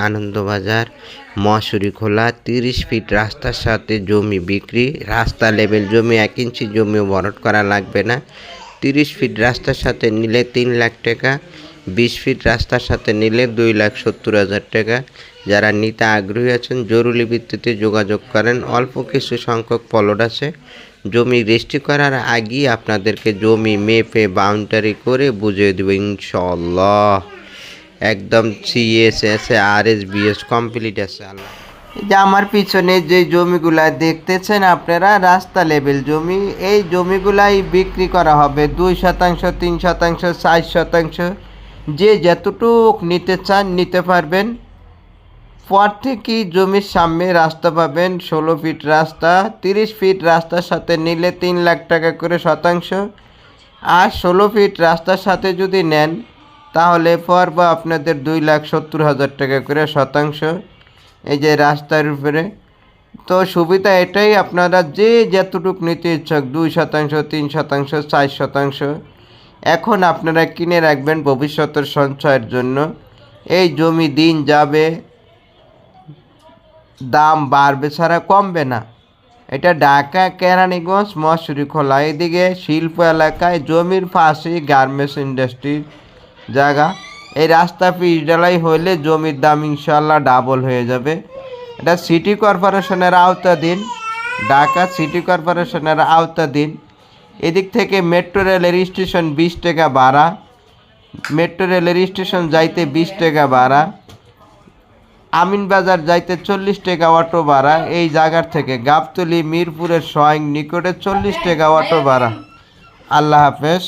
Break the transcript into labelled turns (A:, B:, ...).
A: আনন্দবাজার মহাশুরি খোলা 30 ফিট রাস্তার সাথে জমি বিক্রি। রাস্তা লেভেল জমি, 1 ইঞ্চি জমিও ভরাট করা লাগবে না। 30 ফিট রাস্তার সাথে নিলে 3 লাখ টাকা, 20 ফিট রাস্তার সাথে নিলে 2,70,000 টাকা। যারা নিতে আগ্রহী আছেন জরুরি ভিত্তিতে যোগাযোগ করেন। অল্প কিছু সংখ্যক প্লট আছে। জমি রেজিস্ট্রি করার আগেই আপনাদেরকে জমি মেপে বাউন্ডারি করে বুঝিয়ে দেব ইনশাআল্লাহ। একদম CSS RSBS কমপ্লিট আছে। যে আমার পিছনে যে জমিগুলা দেখতেছেন আপনারা রাস্তা লেভেল জমি, এই জমিগুলাই বিক্রি করা হবে 2 শতাংশ, 3 শতাংশ, 4 শতাংশ। যে যতটুক নিতে চান নিতে পারবেন। পর থেকেই জমির সামনে রাস্তা পাবেন, 16 ফিট রাস্তা। 30 ফিট রাস্তার সাথে নিলে 3 লাখ টাকা করে শতাংশ। আর 16 ফিট রাস্তার সাথে যদি নেন তাহলে পড়বে আপনাদের 2,70,000 টাকা করে শতাংশ। এই যে রাস্তার উপরে তো সুবিধা এটাই, আপনারা যে যতটুক নিতে ইচ্ছুক 2 শতাংশ, 3 শতাংশ, 4 শতাংশ এখন আপনারা কিনে রাখবেন ভবিষ্যতের সঞ্চয়ের জন্য। এই জমি দিন যাবে, দাম বাড়বে ছাড়া কমবে না। এটা ঢাকা কেরানীগঞ্জ মহাশুরি খোলা, এদিকে শিল্প এলাকায় জমির পাশেই গার্মেন্টস ইন্ডাস্ট্রির জায়গা। এই রাস্তা পিচ ঢালাই হলে জমির দাম ইনশাল্লাহ ডাবল হয়ে যাবে। এটা সিটি কর্পোরেশনের আওতাধীন, ঢাকা সিটি কর্পোরেশনের আওতাধীন। এদিক থেকে মেট্রো রেলের স্টেশন 20 টাকা ভাড়া, মেট্রো রেলের স্টেশন যাইতে 20 টাকা ভাড়া, আমিনবাজার যাইতে 40 টাকা অটো ভাড়া। এই জায়গার থেকে গাবতলী মিরপুরের স্বয়ং নিকটে 40 টাকা অটো ভাড়া। আল্লাহ হাফেজ।